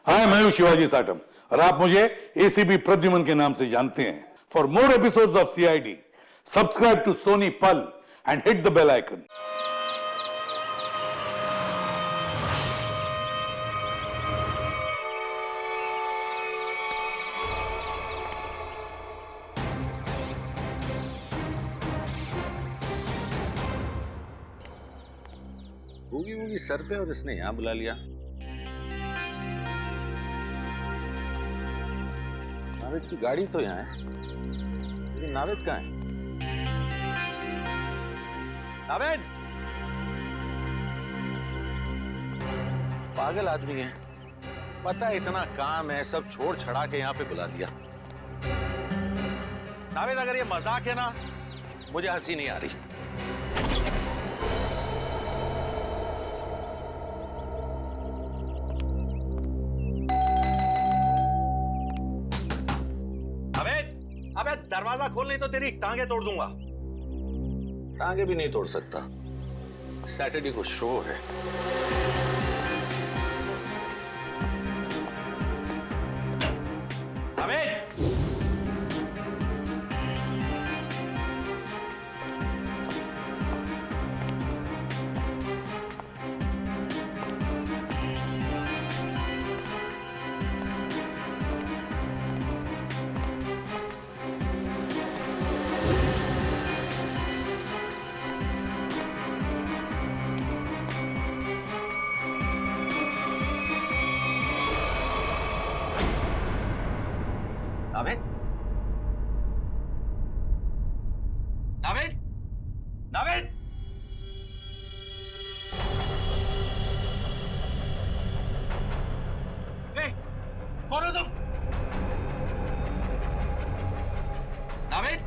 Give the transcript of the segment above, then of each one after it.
हाय, मैं हूं शिवाजी साटम और आप मुझे एसीपी प्रद्युमन के नाम से जानते हैं। For more episodes of CID, subscribe to Sony Pal and hit the bell icon. होगी होगी सर पे और इसने यहाँ बुला लिया। नावेद की गाड़ी तो यहाँ है, लेकिन नावेद कहाँ है? नावेद! पागल आदमी है, पता है इतना काम है, सब छोड़ छड़ा के यहाँ पे बुला दिया। नावेद, अगर ये मजाक है ना, मुझे हंसी नहीं आ रही। अबे दरवाजा खोल, नहीं तो तेरी टांगे तोड़ दूंगा। टांगे भी नहीं तोड़ सकता, सैटरडे को शो है। अबे नावेद, नावेद, नावेद! कौन हो तुम? नावेद!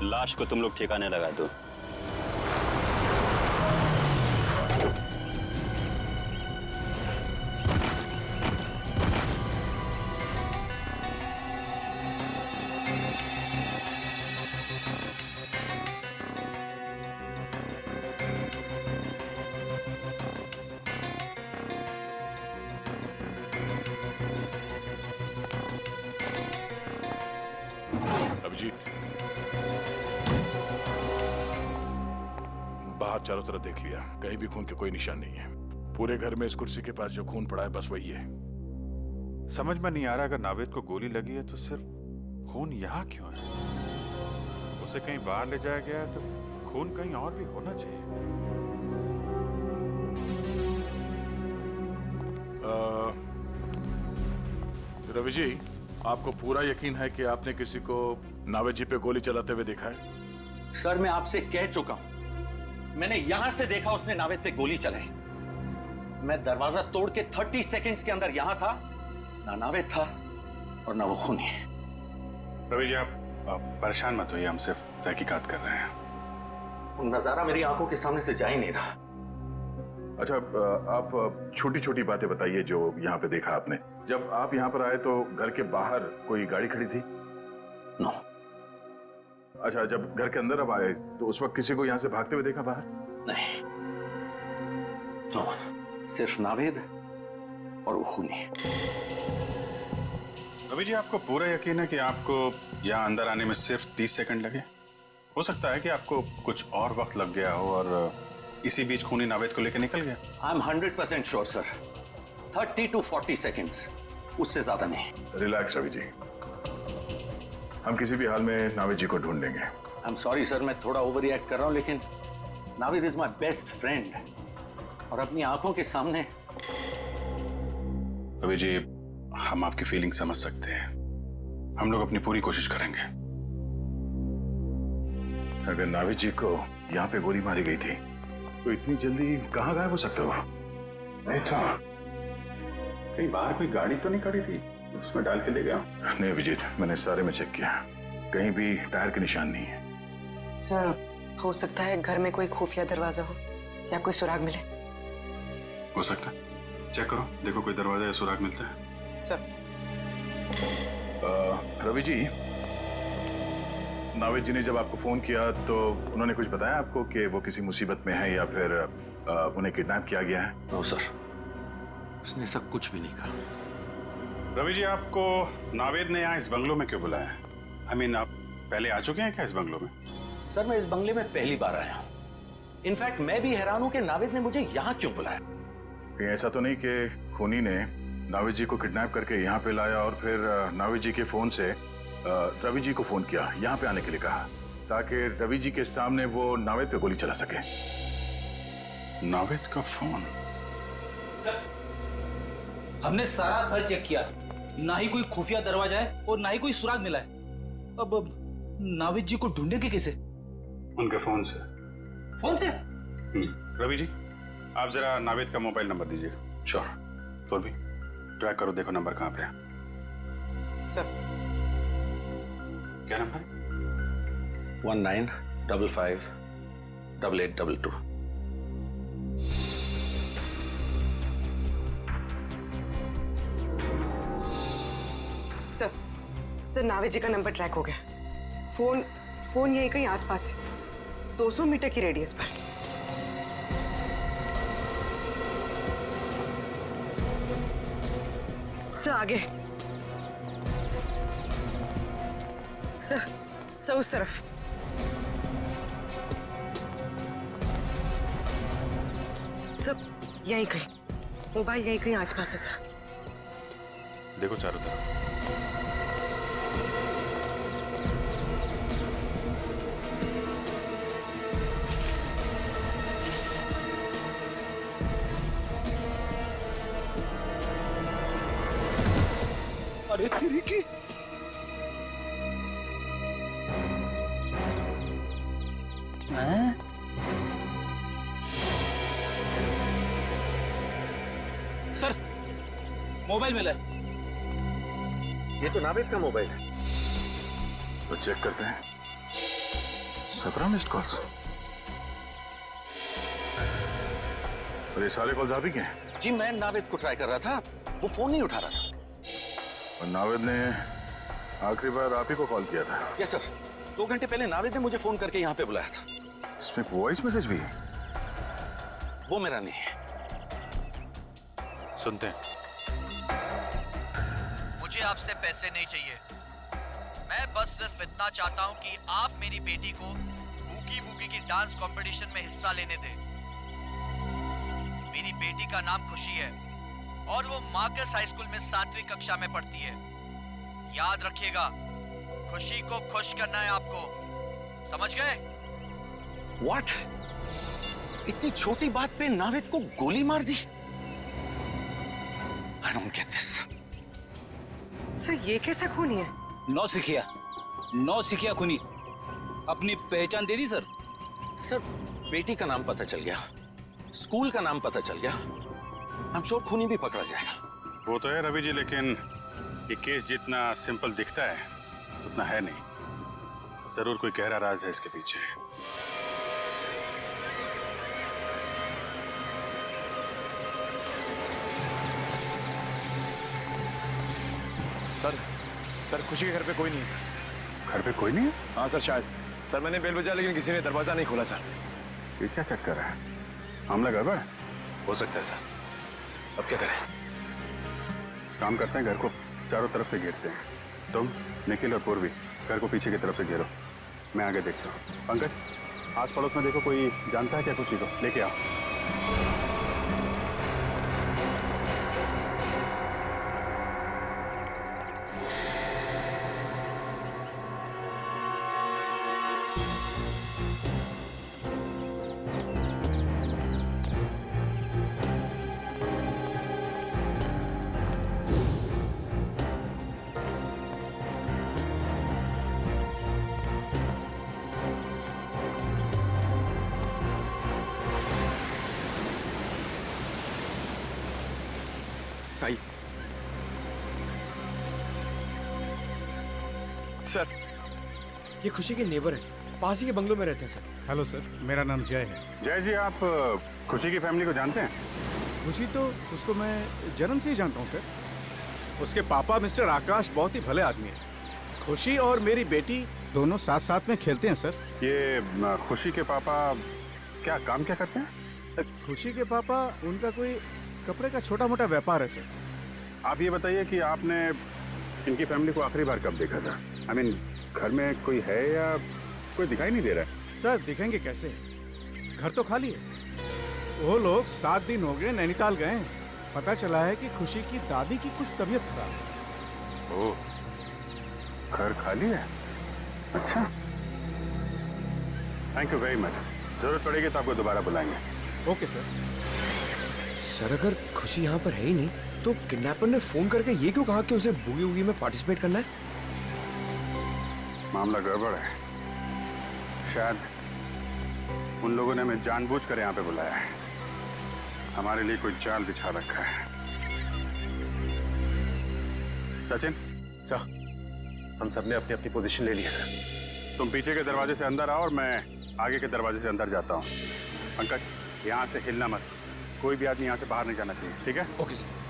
लाश को तुम लोग ठिकाने लगा दो। अभिजीत, बाहर चारों तरफ देख लिया, कहीं भी खून के कोई निशान नहीं है। पूरे घर में इस कुर्सी के पास जो खून पड़ा है बस वही है। समझ में नहीं आ रहा, अगर नावेद को गोली लगी है तो सिर्फ खून यहाँ क्यों है? उसे कहीं बाहर ले जाया गया है तो खून कहीं और भी होना चाहिए। रवि जी, आपको पूरा यकीन है कि आपने किसी को नावेद जी पे गोली चलाते हुए देखा है? सर, मैं आपसे कह चुका हूं, मैंने यहां से देखा उसने नावेद पे गोली चलाई। मैं दरवाजा तोड़ के 30 सेकंड्स के अंदर यहां था, ना नावेद था और ना वो खूनी। रवि जी, आप परेशान मत होइए, हम सिर्फ तहकीकात कर रहे हैं। नजारा मेरी आंखों के सामने से जा ही नहीं रहा। अच्छा, आप छोटी छोटी बातें बताइए जो यहाँ पे देखा आपने। जब आप यहाँ पर आए तो घर के बाहर कोई गाड़ी खड़ी थी? नो। अच्छा, जब घर के अंदर अब आए तो उस वक्त किसी को यहाँ से भागते हुए देखा बाहर? नहीं, नो, सिर्फ नावेद और वो खूनी। रवि जी, आपको पूरा यकीन है कि आपको यहाँ अंदर आने में सिर्फ 30 सेकंड लगे? हो सकता है कि आपको कुछ और वक्त लग गया हो और इसी बीच खूनी नावेद को लेकर निकल गया। I am 100% sure sir, 30 to 40 seconds, उससे ज्यादा नहीं। रिलैक्स रवि जी, हम किसी भी हाल में नावेद जी को ढूंढेंगे। आई एम सॉरी सर, मैं थोड़ा ओवर रिएक्ट कर रहा हूं, लेकिन Naved is my best friend और अपनी आंखों के सामने। रवि जी, हम आपकी फीलिंग समझ सकते हैं, हम लोग अपनी पूरी कोशिश करेंगे। अगर नावेद जी को यहाँ पे गोली मारी गई थी तो इतनी जल्दी कहाँ गायब हो सकते हो? नहीं था, कहीं बाहर कोई गाड़ी तो नहीं खड़ी थी, उसमें डाल के ले गया। नहीं अभिजीत, मैंने सारे में चेक किया, कहीं भी टायर के निशान नहीं है। सर, हो सकता है घर में कोई खुफिया दरवाजा हो या कोई सुराग मिले। हो सकता है, चेक करो, देखो कोई दरवाजा या सुराग मिलता है। सर, रवि जी, नावेद जी ने जब आपको फोन किया तो उन्होंने कुछ बताया आपको कि वो किसी मुसीबत में है या फिर उन्हें किडनैप किया गया है? नो सर, उसने ऐसा कुछ भी नहीं कहा। रवि जी, आपको नावेद ने यहाँ इस बंगलों में क्यों बुलाया? आई मीन, आप पहले आ चुके हैं क्या इस बंगलों में? सर, मैं इस बंगले में पहली बार आया हूं। इनफैक्ट मैं भी हैरान हूं कि नावेद ने मुझे यहाँ क्यों बुलाया। कहीं ऐसा तो नहीं कि खूनी ने नावेद जी को किडनैप करके यहाँ पे लाया और फिर नावेद जी के फोन से रवि जी को फोन किया, यहाँ पे आने के लिए कहा, ताकि रवि जी के सामने वो नावेद पे गोली चला सके? नावेद का फोन? हमने सारा घर चेक किया, ना ही कोई खुफिया दरवाजा है और ना ही कोई सुराग मिला है। अब नावेद जी को ढूंढेंगे कैसे? उनके फोन से। फोन से? रवि जी, आप जरा नावेद का मोबाइल नंबर दीजिए। श्योर। फॉरवी, ट्रैक करो, देखो नंबर कहाँ पे है। सर, क्या नंबर? 19558822। सर, नावेद जी का नंबर ट्रैक हो गया। फोन यही कहीं आसपास है, 200 मीटर की रेडियस पर। सर, आगे। सर, उस तरफ। सर, यहीं कहीं, मोबाइल यहीं कहीं आसपास है सर। देखो चारों तरफ। अरे तेरी की! सर, मोबाइल मिला है। ये तो नावेद का मोबाइल है। तो चेक करते हैं। 17 मिस्ड कॉल्स। और ये सारे कॉल्स आप ही के हैं? जी, मैं नावेद को ट्राई कर रहा था, वो फोन नहीं उठा रहा था। और नावेद ने आखिरी बार आप ही को कॉल किया था? यस सर, 2 घंटे पहले नावेद ने मुझे फोन करके यहाँ पे बुलाया था। इसमें वॉइस मैसेज भी है? वो मेरा नहीं है। सुनते हैं। मुझे आपसे पैसे नहीं चाहिए, मैं बस सिर्फ इतना चाहता हूं कि आप मेरी बेटी को बूगी वूगी की डांस कंपटीशन में हिस्सा लेने दें। मेरी बेटी का नाम खुशी है और वो मार्कस हाई स्कूल में 7वीं कक्षा में पढ़ती है। याद रखिएगा, खुशी को खुश करना है आपको, समझ गए? व्हाट? इतनी छोटी बात पे नावेद को गोली मार दी? I don't get this. Sir, ये कैसा खूनी है? नौसिखिया खुनी। अपनी पहचान दे दी सर? सर, बेटी का नाम पता चल गया, स्कूल का नाम पता चल गया, I'm sure खूनी भी पकड़ा जाएगा। वो तो है रवि जी, लेकिन ये केस जितना सिंपल दिखता है उतना है नहीं। जरूर कोई गहरा राज है इसके पीछे। सर, खुशी के घर पे कोई नहीं है सर। घर पे कोई नहीं है? हाँ सर, शायद। सर, मैंने बेल बजाया लेकिन किसी ने दरवाजा नहीं खोला सर। ये क्या चक्कर है? हमला गड़बड़? हो सकता है सर। अब क्या करें? काम करते हैं, घर को चारों तरफ से घेरते हैं। तुम, निखिल और पूर्वी घर को पीछे की तरफ से घेरो। मैं आगे देखता हूँ। पंकज, आस पड़ोस में देखो, कोई जानता है क्या खुशी को? लेके आओ। आई सर, ये खुशी के नेबर है, पास ही के बंगलों में रहते हैं सर। हेलो सर, मेरा नाम जय है। जय जी, आप खुशी की फैमिली को जानते हैं? खुशी तो उसको मैं जन्म से ही जानता हूँ सर। उसके पापा मिस्टर आकाश बहुत ही भले आदमी है। खुशी और मेरी बेटी दोनों साथ साथ में खेलते हैं सर। ये खुशी के पापा क्या काम क्या करते हैं? खुशी के पापा, उनका कोई कपड़े का छोटा मोटा व्यापार है सर। आप ये बताइए कि आपने इनकी फैमिली को आखिरी बार कब देखा था? आई मीन, घर में कोई है या कोई दिखाई नहीं दे रहा है? सर दिखेंगे कैसे, घर तो खाली है। वो लोग 7 दिन हो गए नैनीताल गए हैं। पता चला है कि खुशी की दादी की कुछ तबीयत खराब है। ओह, घर खाली है? अच्छा, थैंक यू वेरी मच। जरूरत पड़ेगी तो आपको दोबारा बुलाएंगे। Okay sir. सर अगर खुशी यहाँ पर है ही नहीं तो किडनैपर ने फोन करके ये क्यों कहा कि उसे बूगी वूगी में पार्टिसिपेट करना है? मामला गड़बड़ है। शायद उन लोगों ने हमें जानबूझकर यहाँ पे बुलाया है। हमारे लिए कोई जाल बिछा रखा है। सचिन, सर, हम सबने अपनी अपनी पोजीशन ले ली है सर। तुम पीछे के दरवाजे से अंदर आओ और मैं आगे के दरवाजे से अंदर जाता हूँ। पंकज, यहाँ से हिलना मत। कोई भी आदमी यहाँ से बाहर नहीं जाना चाहिए, ठीक है? Okay sir.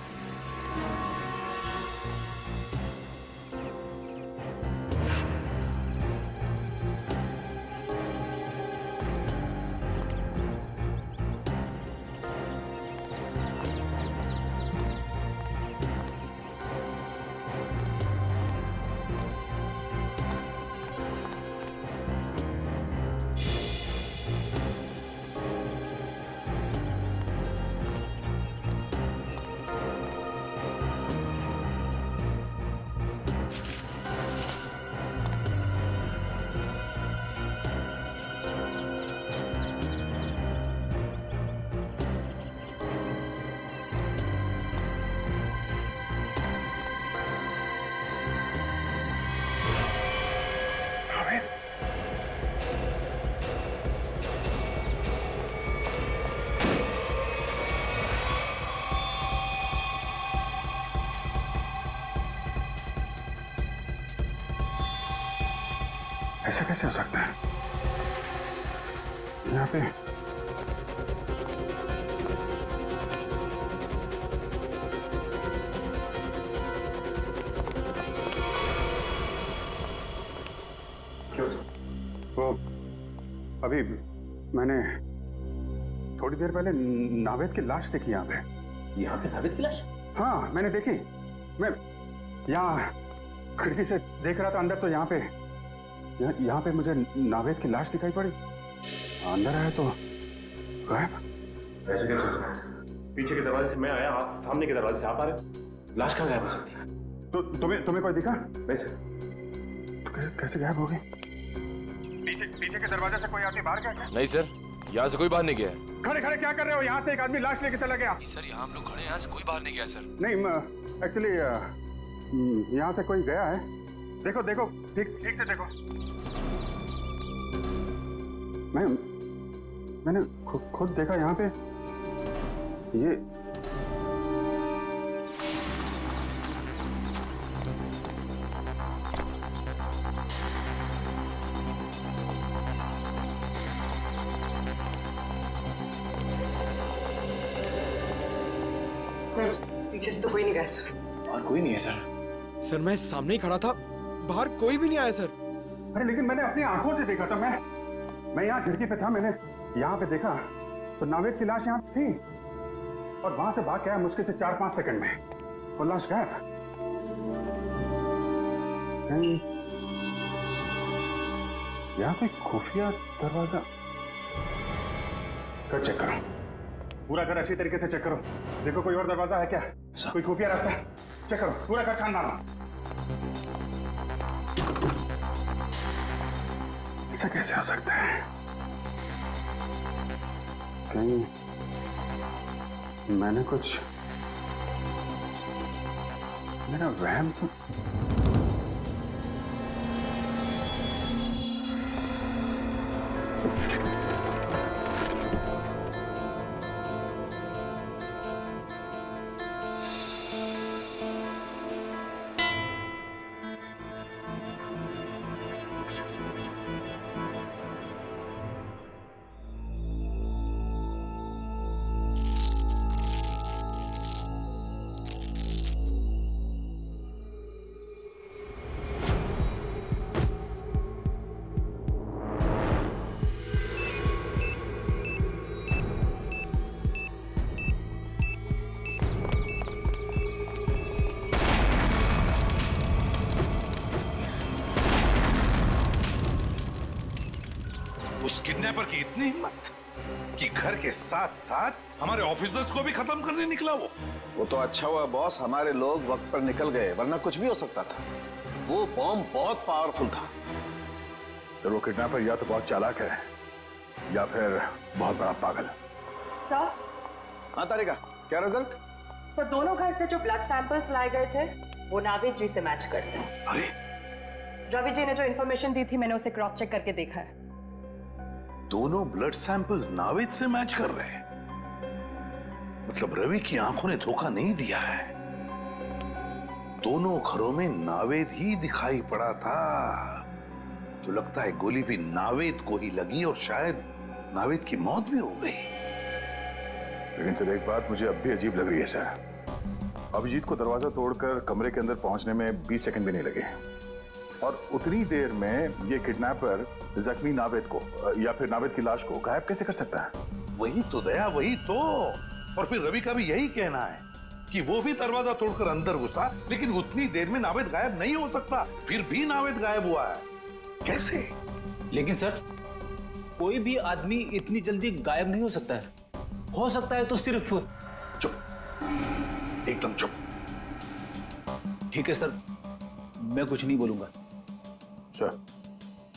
ऐसा कैसे हो सकता है? यहाँ पे क्यों सर? वो अभी मैंने थोड़ी देर पहले नावेद की लाश देखी यहाँ पे। यहाँ पे नावेद की लाश? हाँ, मैंने देखी। मैं यहाँ खिड़की से देख रहा था अंदर, तो यहाँ पे मुझे नावेद की लाश दिखाई पड़ी। अंदर आया तो गायब। ऐसे कैसे हो सकता है? पीछे के दरवाजे से मैं आया, आप सामने के दरवाजे से आप आ रहे। लाश कहाँ गायब हो सकती है? तो तुम्हें कोई दिखा? वैसे तो कैसे गायब हो गई? पीछे के दरवाजे से कोई आदमी बाहर गया क्या? नहीं सर, यहाँ से कोई बाहर नहीं गया है। खड़े खड़े क्या कर रहे हो? यहाँ से एक आदमी लाश लेके चला गया। सर यहाँ हम लोग खड़े हैं, यहाँ से कोई बाहर नहीं गया सर। नहीं, एक्चुअली यहाँ से कोई गया है। देखो देखो, ठीक से देखो। मैंने खुद देखा यहाँ पे। ये पीछे से तो कोई नहीं गया सर। और कोई नहीं है सर। सर मैं सामने ही खड़ा था, बाहर कोई भी नहीं आया सर। अरे लेकिन मैंने अपनी आंखों से देखा था। मैं यहाँ खिड़की पे था, मैंने यहाँ पे देखा तो नावेद की लाश यहाँ थी और वहां से भाग के आया मुश्किल से 4-5 सेकंड में। वो लाश गायब। यहाँ पे खुफिया दरवाजा कर चेक करो, पूरा कर अच्छी तरीके से चेक करो। देखो कोई और दरवाजा है क्या, कोई खुफिया रास्ता है? चेक करो, पूरा कर छान मारना। ऐसा कैसे हो सकता है? कहीं मैंने कुछ, मेरा वहम तो उस किडनैपर की इतनी हिम्मत कि घर के साथ साथ हमारे ऑफिसर्स को भी खत्म करने निकला वो तो अच्छा हुआ बॉस, हमारे लोग वक्त पर निकल गए, वरना कुछ भी हो सकता था। वो बॉम्ब बहुत पावरफुल था। सर वो किडनैपर या तो बहुत चालाक है या फिर बहुत बड़ा पागल। सर, हाँ तारिका, क्या रिजल्ट? सर दोनों घर से जो ब्लड सैंपल्स लाए गए थे वो नावेद जी से मैच करते हैं। अरे रवि जी ने जो इन्फॉर्मेशन दी थी मैंने उसे क्रॉस चेक करके देखा है। दोनों ब्लड सैंपल्स नावेद से मैच कर रहे हैं, मतलब रवि की आंखों ने धोखा नहीं दिया है। दोनों घरों में नावेद ही दिखाई पड़ा था, तो लगता है गोली भी नावेद को ही लगी और शायद नावेद की मौत भी हो गई। लेकिन सर एक बात मुझे अब भी अजीब लग रही है सर, अभिजीत को दरवाजा तोड़कर कमरे के अंदर पहुंचने में 20 सेकंड भी नहीं लगे और उतनी देर में ये किडनैपर जख्मी नावेद को या फिर नावेद की लाश को गायब कैसे कर सकता है? वही तो दया, वही तो। और फिर रवि का भी यही कहना है कि वो भी दरवाजा तोड़कर अंदर घुसा, लेकिन उतनी देर में नावेद गायब नहीं हो सकता, फिर भी नावेद गायब हुआ है। कैसे? लेकिन सर कोई भी आदमी इतनी जल्दी गायब नहीं हो सकता है। हो सकता है तो सिर्फ। चुप, एकदम चुप। ठीक है सर, मैं कुछ नहीं बोलूंगा। सर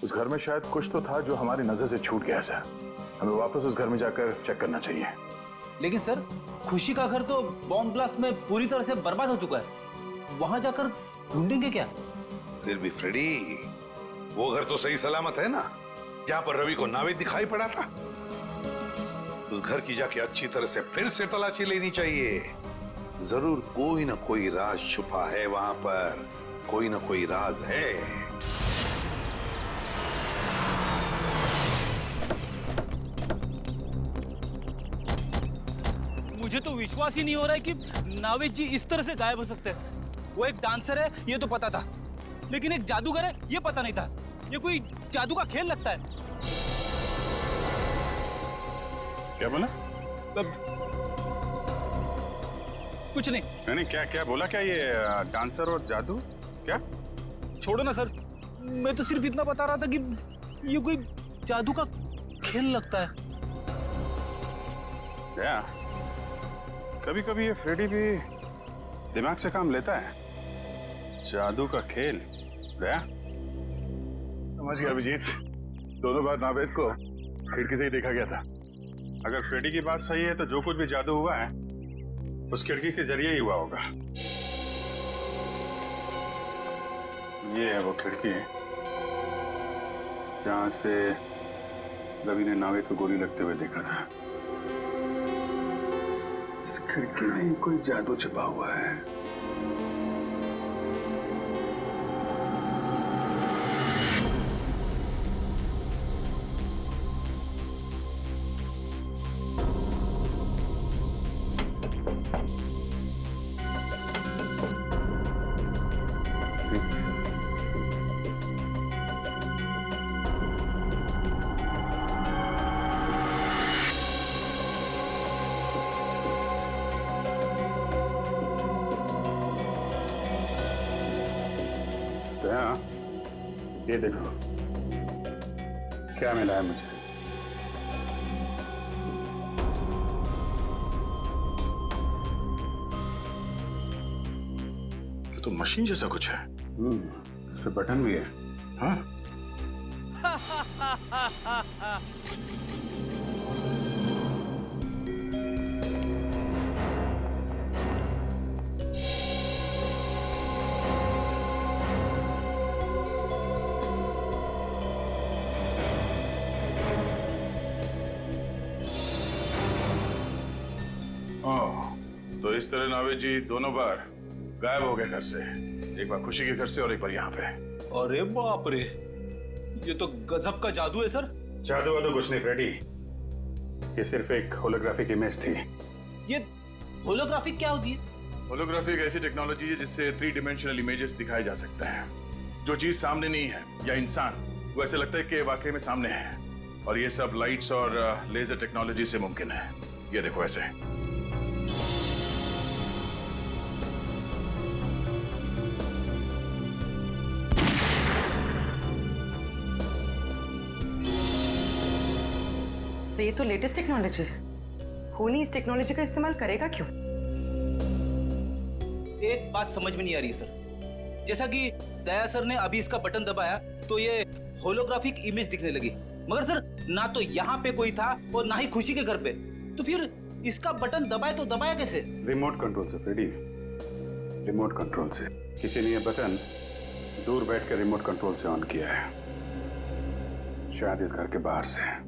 उस घर में शायद कुछ तो था जो हमारी नजर से छूट गया सर, हमें वापस उस घर में जाकर चेक करना चाहिए। लेकिन सर खुशी का घर तो बॉम्ब ब्लास्ट में पूरी तरह से बर्बाद हो चुका है, वहां जाकर ढूंढेंगे क्या? फिर भी फ्रेडी, वो घर तो सही सलामत है ना, जहां पर रवि को नावेद दिखाई पड़ा था। उस घर की जाके अच्छी तरह से फिर से तलाशी लेनी चाहिए। जरूर कोई ना कोई राज छुपा है वहां पर, कोई ना कोई राज है। मुझे तो विश्वास ही नहीं हो रहा है कि नावेद जी इस तरह से गायब हो सकते हैं। वो एक डांसर है ये तो पता था, लेकिन एक जादूगर है ये पता नहीं था। ये कोई जादू का खेल लगता है। क्या बोला? कुछ नहीं। नहीं क्या क्या बोला? क्या ये डांसर और जादू? क्या? छोड़ो ना सर, मैं तो सिर्फ इतना बता रहा था कि ये कोई जादू का खेल लगता है। क्या? कभी कभी ये फ्रेडी भी दिमाग से काम लेता है। जादू का खेल गया? समझ गया अभिजीत, दोनों बार नावेद को खिड़की से ही देखा गया था। अगर फ्रेडी की बात सही है तो जो कुछ भी जादू हुआ है उस खिड़की के जरिए ही हुआ होगा। ये है वो खिड़की जहां से रवि ने नावेद को गोली लगते हुए देखा था। इस खिड़की में ही कोई जादू छिपा हुआ है। ये देखो, क्या मिला है मुझे? ये तो मशीन जैसा कुछ है। इस पे बटन भी है। हाँ? तो इस तरह नावेद जी दोनों बार गायब हो गए घर से, एक बार खुशी के घर से और एक बार यहाँ पे। अरे बाप रे, ये तो गजब का जादू है सर। जादू वादू कुछ नहीं फ्रेडी, ये सिर्फ एक होलोग्राफिक इमेज थी। ये होलोग्राफिक क्या होती है? होलोग्राफी एक ऐसी टेक्नोलॉजी है जिससे 3 डिमेंशनल इमेजेस दिखाए जा सकते हैं। जो चीज सामने नहीं है या इंसान, वो ऐसे लगता है कि वाकई में सामने है। और ये सब लाइट्स और लेजर टेक्नोलॉजी से मुमकिन है। ये देखो ऐसे। तो ये तो लेटेस्ट टेक्नोलॉजी है। खूनी इस टेक्नोलॉजी का इस्तेमाल करेगा क्यों? एक बात समझ में नहीं आ रही सर। जैसा कि दया सर ने अभी इसका बटन दबाया तो ये होलोग्राफिक इमेज दिखने लगी, मगर सर ना तो यहाँ पे कोई था और ना ही खुशी के घर पे, तो फिर इसका बटन दबाए तो दबाया कैसे? रिमोट कंट्रोल से फ्रेडी, रिमोट कंट्रोल से। किसी ने ये बटन दूर बैठ कर रिमोट कंट्रोल से ऑन किया है, शायद इस घर के बाहर से।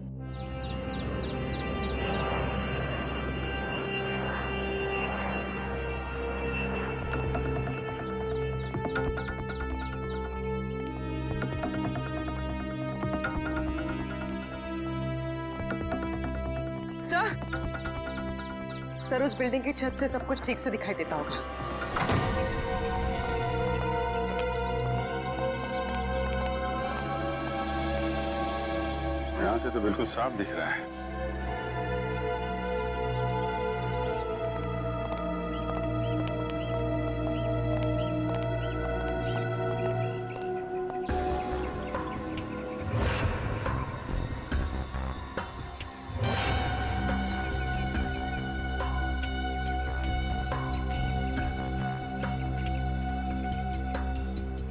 सर उस बिल्डिंग की छत से सब कुछ ठीक से दिखाई देता होगा। यहां से तो बिल्कुल साफ दिख रहा है।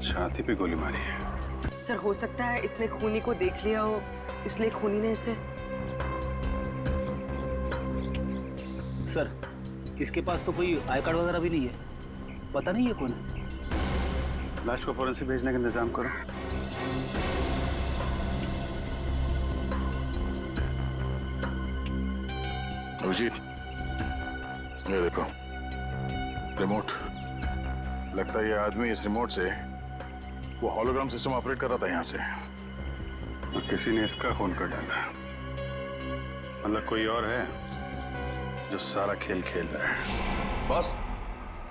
छाती पे गोली मारी है। सर हो सकता है इसने खूनी को देख लिया हो, इसलिए खूनी ने इसे। सर इसके पास तो कोई आई कार्ड वगैरह भी नहीं है, पता नहीं है कौन है। लाश को फॉरेंसिक भेजने का इंतजाम करो। अभिजीत, ये देखो रिमोट। लगता है ये आदमी इस रिमोट से वो हॉलोग्राम सिस्टम ऑपरेट कर रहा था यहाँ से, और किसी ने इसका खून कर डाला। मतलब कोई और है जो सारा खेल खेल रहा है। बॉस,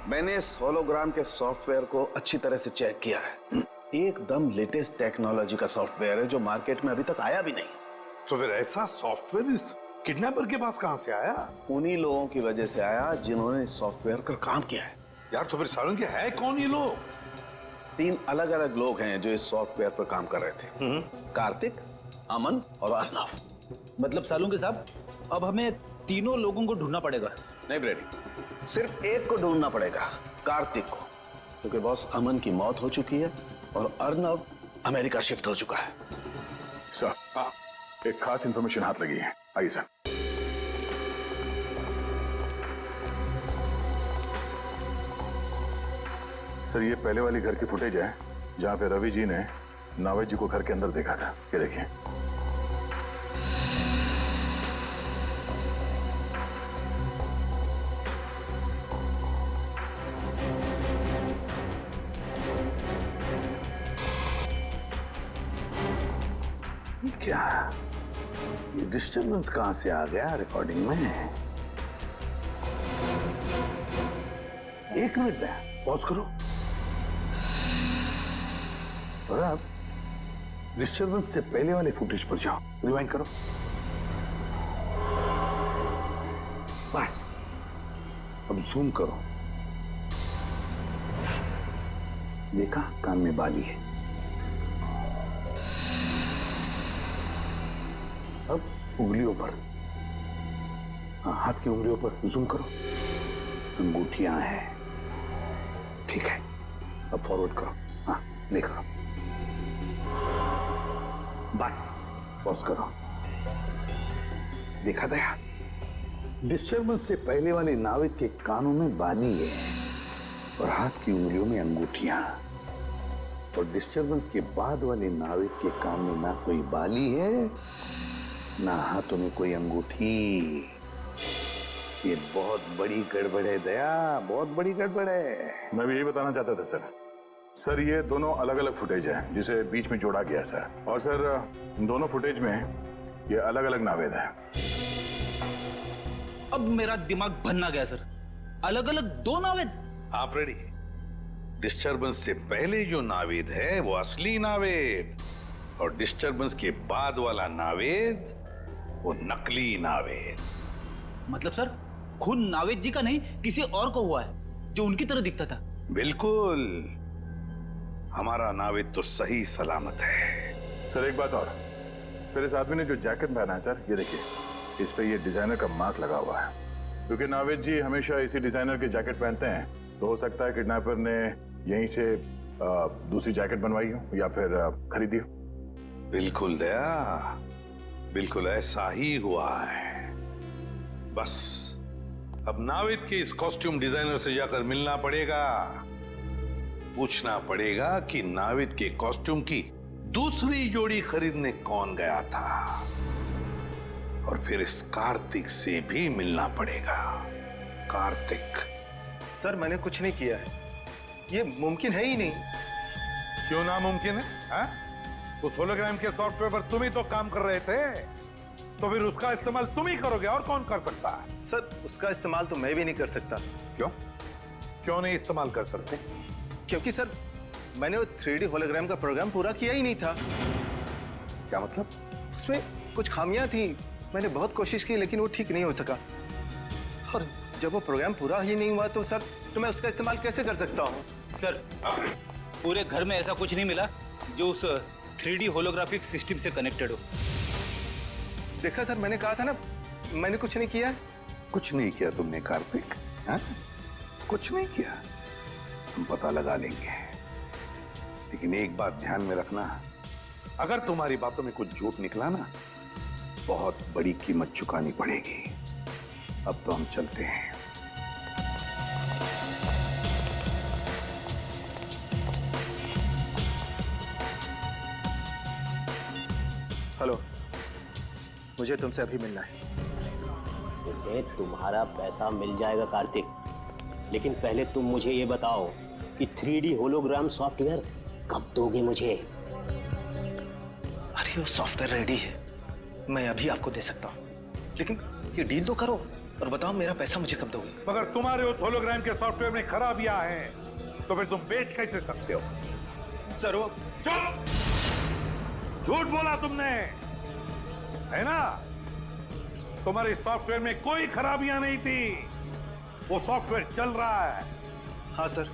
मैंने इस होलोग्राम के सॉफ्टवेयर को अच्छी तरह से चेक किया है। एकदम लेटेस्ट टेक्नोलॉजी का सॉफ्टवेयर है जो मार्केट में अभी तक आया भी नहीं। तो फिर ऐसा सॉफ्टवेयर इस किडनैपर के पास कहां से आया? उन्हीं लोगों की वजह से आया जिन्होंने इस सॉफ्टवेयर पर काम किया है। यार तो फिर सालुंके है कौन ये लोग? 3 अलग अलग लोग हैं जो इस सॉफ्टवेयर पर काम कर रहे थे। कार्तिक, अमन और अर्नव। मतलब सालुंके साहब, अब हमें तीनों लोगों को ढूंढना पड़ेगा। नहीं ब्रेडी, सिर्फ एक को ढूंढना पड़ेगा, कार्तिक को, क्योंकि बॉस अमन की मौत हो चुकी है और अर्नव अमेरिका शिफ्ट हो चुका है। सर, हाँ, एक खास इंफॉर्मेशन हाथ लगी है। आइए सर। सर ये पहले वाली घर की फुटेज है जहां पे रवि जी ने नावेद जी को घर के अंदर देखा था। ये देखिए। ये क्या? ये डिस्टर्बेंस कहां से आ गया रिकॉर्डिंग में? एक मिनट पॉज करो और अब डिस्टर्बेंस से पहले वाले फुटेज पर जाओ, रिवाइंड करो। बस अब जूम करो। देखा, कान में बाली है। अब उंगलियों पर, हाँ, हाथ की उंगलियों पर जूम करो। अंगूठियां हैं, ठीक है। अब फॉरवर्ड करो, हाँ, प्ले करो। बस पॉज करो। देखा दया, डिस्टर्बेंस से पहले वाले नाविद के कानों में बाली है और हाथ की उंगलियों में अंगूठियां, और डिस्टर्बेंस के बाद वाले नाविद के कान में ना कोई बाली है ना हाथों में कोई अंगूठी। ये बहुत बड़ी गड़बड़ है दया, बहुत बड़ी गड़बड़ है। मैं भी यही बताना चाहता था सर। सर ये दोनों अलग अलग फुटेज है जिसे बीच में जोड़ा गया सर, और सर दोनों फुटेज में ये अलग अलग नावेद है। अब मेरा दिमाग भन्ना गया सर, अलग अलग दो नावेद। आप रेडी? डिस्टर्बेंस से पहले जो नावेद है वो असली नावेद, और डिस्टर्बेंस के बाद वाला नावेद वो नकली नावेद। मतलब सर खून नावेद जी का नहीं, किसी और को हुआ है जो उनकी तरह दिखता था। बिल्कुल, हमारा नावेद तो सही सलामत है। सर एक बात और, सर इस आदमी ने जो जैकेट पहना है सर, ये देखिए, इस पे ये डिजाइनर का मार्क लगा हुआ है। क्योंकि नावेद जी हमेशा इसी डिजाइनर के जैकेट पहनते हैं, तो हो सकता है किडनैपर ने यहीं से दूसरी जैकेट बनवाई हो या फिर खरीदी हो। बिल्कुल दया, बिल्कुल ऐसा ही हुआ है। बस अब नावेद के इस कॉस्ट्यूम डिजाइनर से जाकर मिलना पड़ेगा, पूछना पड़ेगा कि नावेद के कॉस्ट्यूम की दूसरी जोड़ी खरीदने कौन गया था, और फिर इस कार्तिक से भी मिलना पड़ेगा। कार्तिक। सर मैंने कुछ नहीं किया है, ये मुमकिन है ही नहीं। क्यों नामुमकिन है? हा? उस होलोग्राम के सॉफ्टवेयर पर तुम ही तो काम कर रहे थे, तो फिर उसका इस्तेमाल तुम ही करोगे, और कौन कर सकता है? सर उसका इस्तेमाल तो मैं भी नहीं कर सकता। क्यों? क्यों नहीं इस्तेमाल कर सकते? क्योंकि सर मैंने वो 3D होलोग्राम का प्रोग्राम पूरा किया ही नहीं था। क्या मतलब? उसमें कुछ खामियां थी, मैंने बहुत कोशिश की लेकिन वो ठीक नहीं हो सका, और जब वो प्रोग्राम पूरा ही नहीं हुआ तो सर तो मैं उसका इस्तेमाल कैसे कर सकता हूँ? सर पूरे घर में ऐसा कुछ नहीं मिला जो उस 3D होलोग्राफिक सिस्टम से कनेक्टेड हो। देखा सर, मैंने कहा था ना, मैंने कुछ नहीं किया। कुछ नहीं किया तुमने कार्तिक? हा? कुछ नहीं किया, हम पता लगा लेंगे। लेकिन एक बात ध्यान में रखना, अगर तुम्हारी बातों में कुछ झूठ निकला ना, बहुत बड़ी कीमत चुकानी पड़ेगी। अब तो हम चलते हैं। हेलो, मुझे तुमसे अभी मिलना है। तुम्हारा पैसा मिल जाएगा कार्तिक, लेकिन पहले तुम मुझे ये बताओ कि 3D होलोग्राम सॉफ्टवेयर कब दोगे मुझे? अरे वो सॉफ्टवेयर रेडी है, मैं अभी आपको दे सकता हूँ, लेकिन ये डील तो करो और बताओ मेरा पैसा मुझे कब दोगे? मगर तुम्हारे उस होलोग्राम के सॉफ्टवेयर में खराबियां हैं, तो फिर तुम बेच कैसे सकते हो? सर वो चुप! झूठ बोला तुमने, है ना? तुम्हारे सॉफ्टवेयर में कोई खराबियां नहीं थी, वो सॉफ्टवेयर चल रहा है। हाँ सर,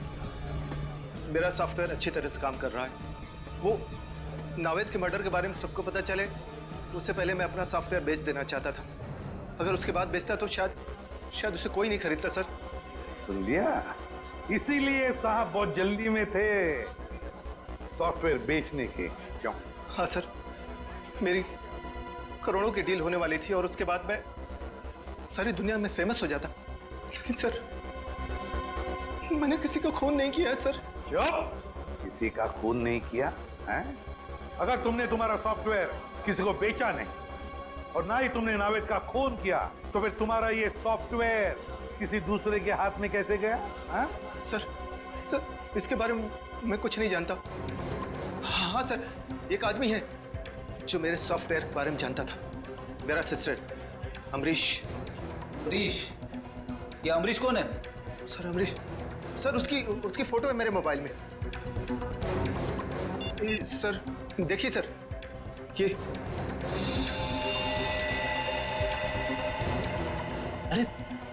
मेरा सॉफ्टवेयर अच्छी तरह से काम कर रहा है। वो नावेद के मर्डर के बारे में सबको पता चले उससे पहले मैं अपना सॉफ्टवेयर बेच देना चाहता था। अगर उसके बाद बेचता तो शायद उसे कोई नहीं खरीदता सर। सुन लिया? इसीलिए साहब बहुत जल्दी में थे सॉफ्टवेयर बेचने के। क्यों? हाँ सर, मेरी करोड़ों की डील होने वाली थी और उसके बाद मैं सारी दुनिया में फेमस हो जाता, लेकिन सर मैंने किसी का खून नहीं किया है सर। चुप! किसी का खून नहीं किया है? अगर तुमने तुम्हारा सॉफ्टवेयर किसी को बेचा नहीं और ना ही तुमने नावेद का खून किया, तो फिर तुम्हारा ये सॉफ्टवेयर किसी दूसरे के हाथ में कैसे गया? है? सर इसके बारे में मैं कुछ नहीं जानता। हाँ सर, एक आदमी है जो मेरे सॉफ्टवेयर के बारे में जानता था, मेरा असिस्टेंट अमरीश। ये अमरीश कौन है? सर अमरीश, सर उसकी फोटो है मेरे मोबाइल में। सर देखिए सर, ये अरे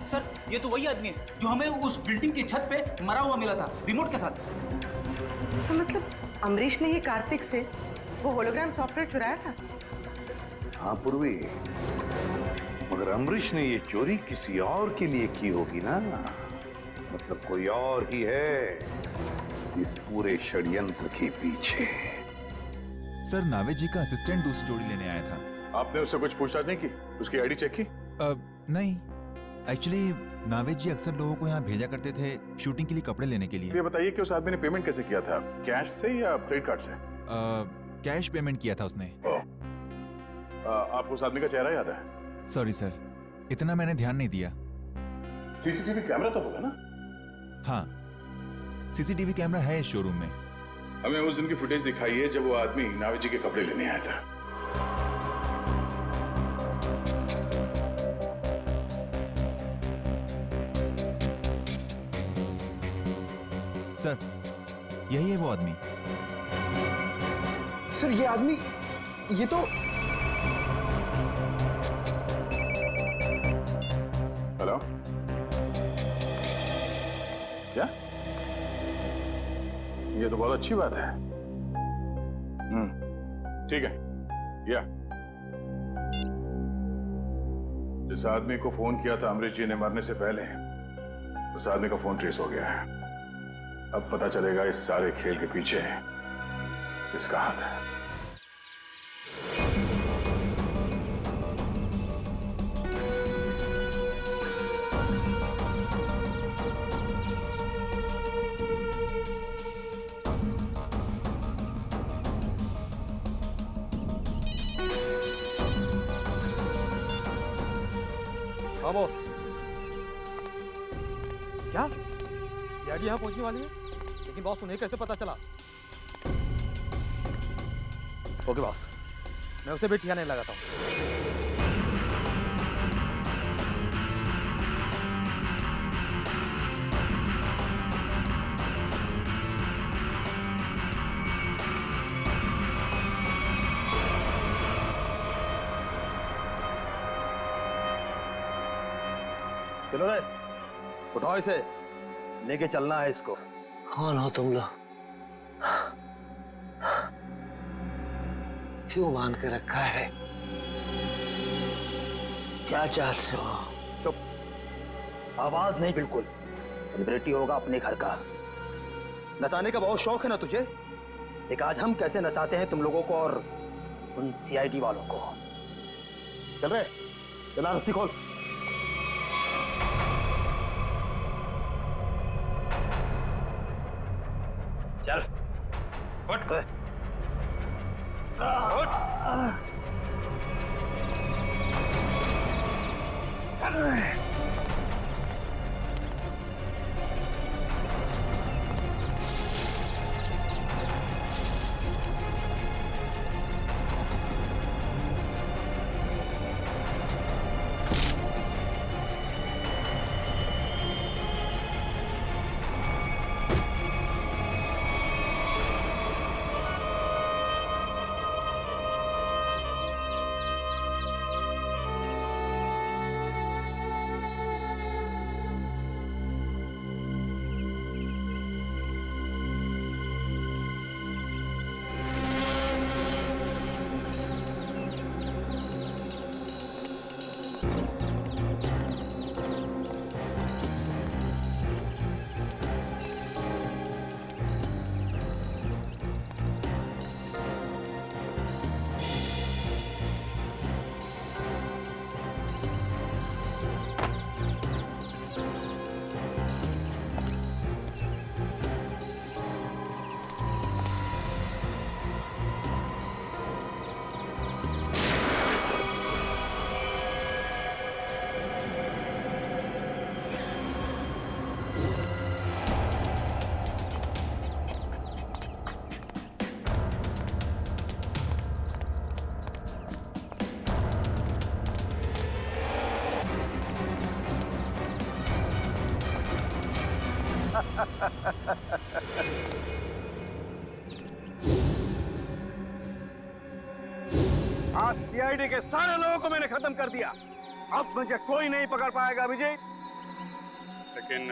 सर, ये तो वही आदमी है जो हमें उस बिल्डिंग की छत पे मरा हुआ मिला था, रिमोट के साथ। तो मतलब अमरीश ने ये कार्तिक से वो होलोग्राम सॉफ्टवेयर चुराया था? हाँ पूर्वी, मगर अमरीश ने ये चोरी किसी और के लिए की होगी ना, मतलब कोई और ही है इस पूरे षड्यंत्र के पीछे। सर, नावेद जी का असिस्टेंट दूसरी जोड़ी लेने आया था। आपने उससे कुछ पूछताछ नहीं की? उसकी आईडी चेक की? नहीं, एक्चुअली नावेद जी अक्सर लोगों को यहाँ भेजा करते थे शूटिंग के लिए कपड़े लेने के लिए। ये बताइए कि उस आदमी ने पेमेंट कैसे किया था, कैश से या क्रेडिट कार्ड से? कैश पेमेंट किया था उसने। आपको उस आदमी का चेहरा याद है? सॉरी सर, इतना मैंने ध्यान नहीं दिया। सीसीटीवी कैमरा तो होगा ना? हाँ, सीसीटीवी कैमरा है इस शोरूम में। हमें उस दिन की फुटेज दिखाइए जब वो आदमी नावेद जी के कपड़े लेने आया था। सर, यही है वो आदमी। सर ये आदमी, ये तो हेलो, क्या? ये तो बहुत अच्छी बात है। ठीक है, या जिस आदमी को फोन किया था अमरीश जी ने मरने से पहले, उस आदमी का फोन ट्रेस हो गया है। अब पता चलेगा इस सारे खेल के पीछे किसका हाथ है। क्या सीआईडी यहाँ पहुंचने वाली है? लेकिन बॉस उन्हें कैसे पता चला? ओके बॉस, मैं उसे भी ठिकाने लगाता हूँ। चलो रे, उठाओ इसे, लेके चलना है इसको। कौन हो तुम लोग? क्यों बांध के रखा है? क्या चाहते हो? चुप, आवाज नहीं बिल्कुल। सेलिब्रिटी होगा अपने घर का। नचाने का बहुत शौक है ना तुझे? एक आज हम कैसे नचाते हैं तुम लोगों को और उन सीआईडी वालों को। चल रहे, चला रस्सी खोल। चल उठ। आज सीआईडी के सारे लोगों को मैंने खत्म कर दिया। अब मुझे कोई नहीं पकड़ पाएगा अभिजीत। लेकिन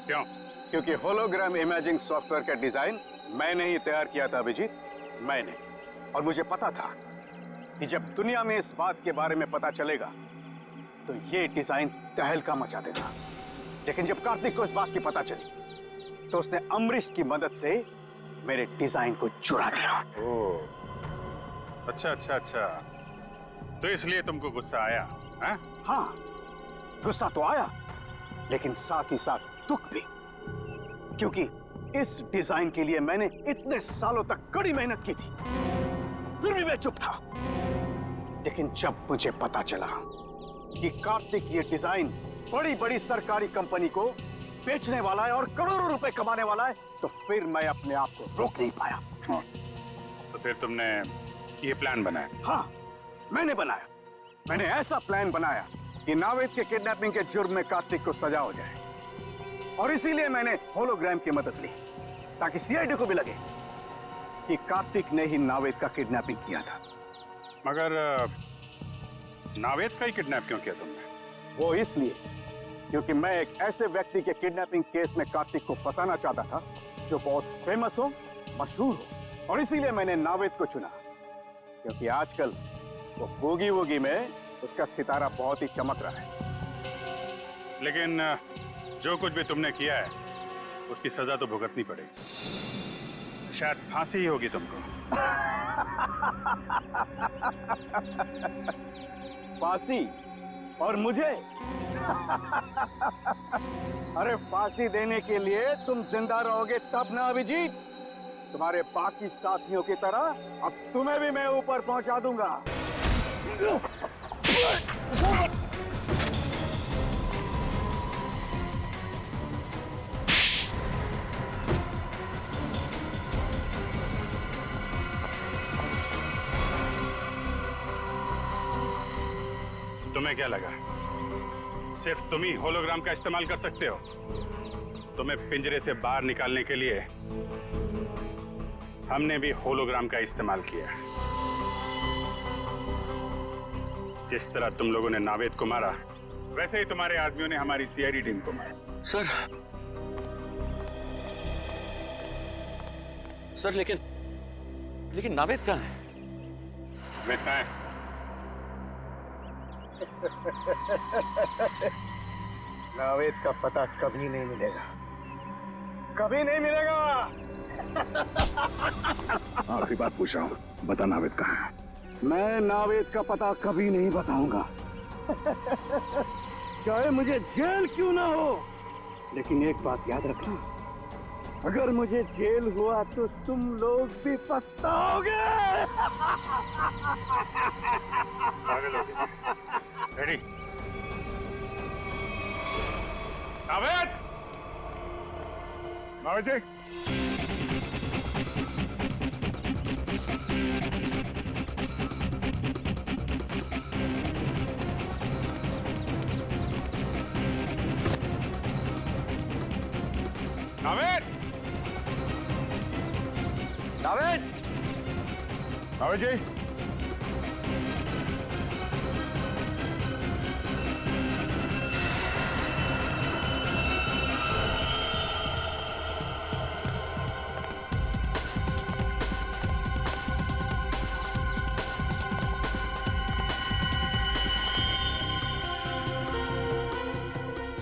क्यों? क्योंकि होलोग्राम इमेजिंग सॉफ्टवेयर का डिजाइन मैंने ही तैयार किया था अभिजीत, मैंने। और मुझे पता था कि जब दुनिया में इस बात के बारे में पता चलेगा तो ये डिजाइन तहलका मचा देगा। लेकिन जब कार्तिक को इस बात की पता चली तो उसने अमरीश की मदद से मेरे डिजाइन को चुरा लिया। ओह, अच्छा अच्छा अच्छा, तो इसलिए तुमको गुस्सा आया? हाँ, गुस्सा तो आया, लेकिन साथ ही साथ दुख भी, क्योंकि इस डिजाइन के लिए मैंने इतने सालों तक कड़ी मेहनत की थी, फिर भी मैं चुप था। लेकिन जब मुझे पता चला कि कार्तिक ये डिजाइन बड़ी बड़ी सरकारी कंपनी को बेचने वाला है और करोड़ों रुपए कमाने वाला है, तो फिर मैं अपने आप को रोक नहीं पाया। तो फिर तुमने ये प्लान बनाया? हाँ, मैंने बनाया। मैंने ऐसा प्लान बनाया कि नावेद के किडनैपिंग के जुर्म में कार्तिक को सजा हो जाए, और इसीलिए मैंने होलोग्राम की मदद ली ताकि सीआईडी को भी लगे कि कार्तिक ने ही नावेद का किडनैपिंग किया था। मगर नावेद का ही किडनैप क्यों किया तुमने? वो इसलिए क्योंकि मैं एक ऐसे व्यक्ति के किडनैपिंग केस में कार्तिक को फंसाना चाहता था जो बहुत फेमस हो, मशहूर हो, और इसीलिए मैंने नावेद को चुना, क्योंकि आजकल वो बोगी वोगी में उसका सितारा बहुत ही चमक रहा है। लेकिन जो कुछ भी तुमने किया है उसकी सजा तो भुगतनी पड़ेगी, शायद फांसी ही होगी तुमको। फांसी? और मुझे? अरे फांसी देने के लिए तुम जिंदा रहोगे तब ना अभिजीत। तुम्हारे बाकी साथियों की तरह अब तुम्हें भी मैं ऊपर पहुंचा दूंगा। तुम्हें क्या लगा सिर्फ तुम ही होलोग्राम का इस्तेमाल कर सकते हो? तुम्हें पिंजरे से बाहर निकालने के लिए हमने भी होलोग्राम का इस्तेमाल किया। जिस तरह तुम लोगों ने नावेद को मारा, वैसे ही तुम्हारे आदमियों ने हमारी सीआईडी टीम को मारा। सर लेकिन नावेद कहाँ है? नावेद कहाँ है? नावेद का पता कभी नहीं मिलेगा, कभी नहीं मिलेगा। आखिरी बात पूछ रहा हूँ, बता नावेद कहाँ है? मैं नावेद का पता कभी नहीं बताऊंगा, चाहे मुझे जेल क्यों ना हो। लेकिन एक बात याद रखना, अगर मुझे जेल हुआ तो तुम लोग भी पछताओगे। रेडी? नावेद! नावेद जी! नावेद! नावेद! नावेद जी!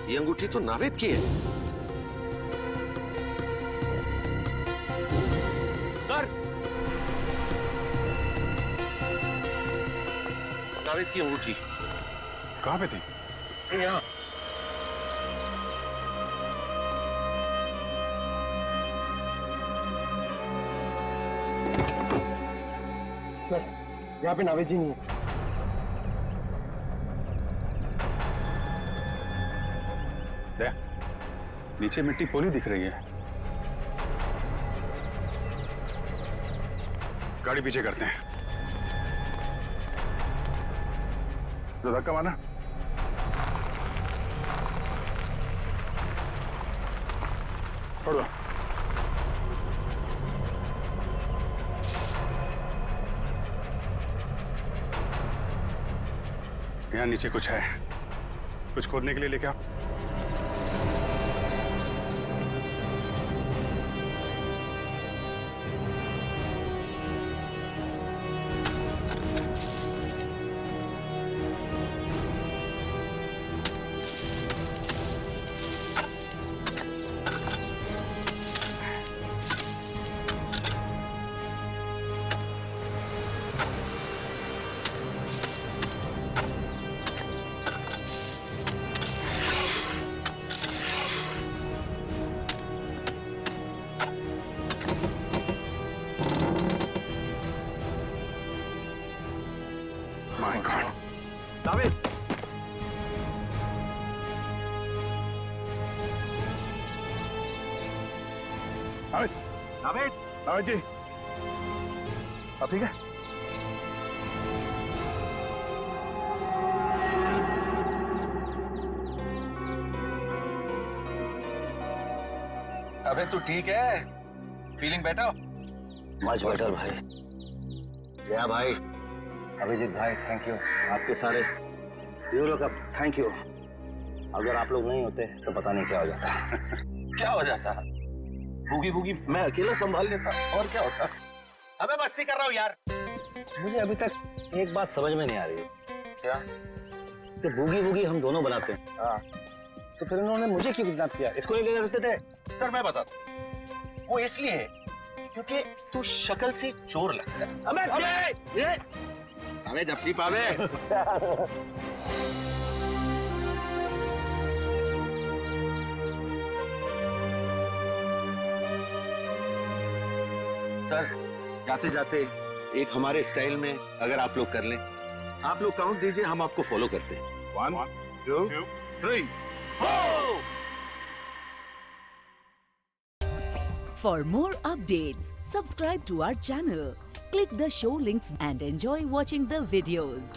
ये अंगूठी तो नावेद की है। सर, नावेद की अंगूठी कहाँ पे थी? यहाँ। सर, यहाँ पे नावेद जी नहीं है। नीचे मिट्टी पोली दिख रही है। गाड़ी पीछे करते हैं। तो धक्का मारना। छोड़ो। यहाँ नीचे कुछ है, कुछ खोदने के लिए लेके आओ। My god. नाविद, नाविद, नाविद, नाविद जी, अब ठीक है? अबे तू ठीक है? Feeling better? मच बेटर भाई। या भाई, अभिजीत भाई, थैंक यू। आपके सारे ब्यूरो का थैंक यू। अगर आप लोग नहीं होते तो पता नहीं क्या हो जाता। क्या हो जाता? भूगी भूगी मैं अकेला संभाल लेता, और क्या होता? अबे मस्ती कर रहा हूँ यार। मुझे अभी तक एक बात समझ में नहीं आ रही है। क्या? कि बूगी बूगी हम दोनों बनाते हैं। हाँ। तो फिर उन्होंने मुझे क्यों किडनैप किया? इसको नहीं ले जा सकते थे? सर मैं बताता हूँ। वो इसलिए है क्योंकि तू शक्ल से चोर लगता है। अबे जप्ती पावे। सर जाते जाते एक हमारे स्टाइल में अगर आप लोग कर लें, आप लोग काउंट दीजिए, हम आपको फॉलो करते हैं। 1 2 3। For more updates, subscribe to our channel, click the show links and enjoy watching the videos.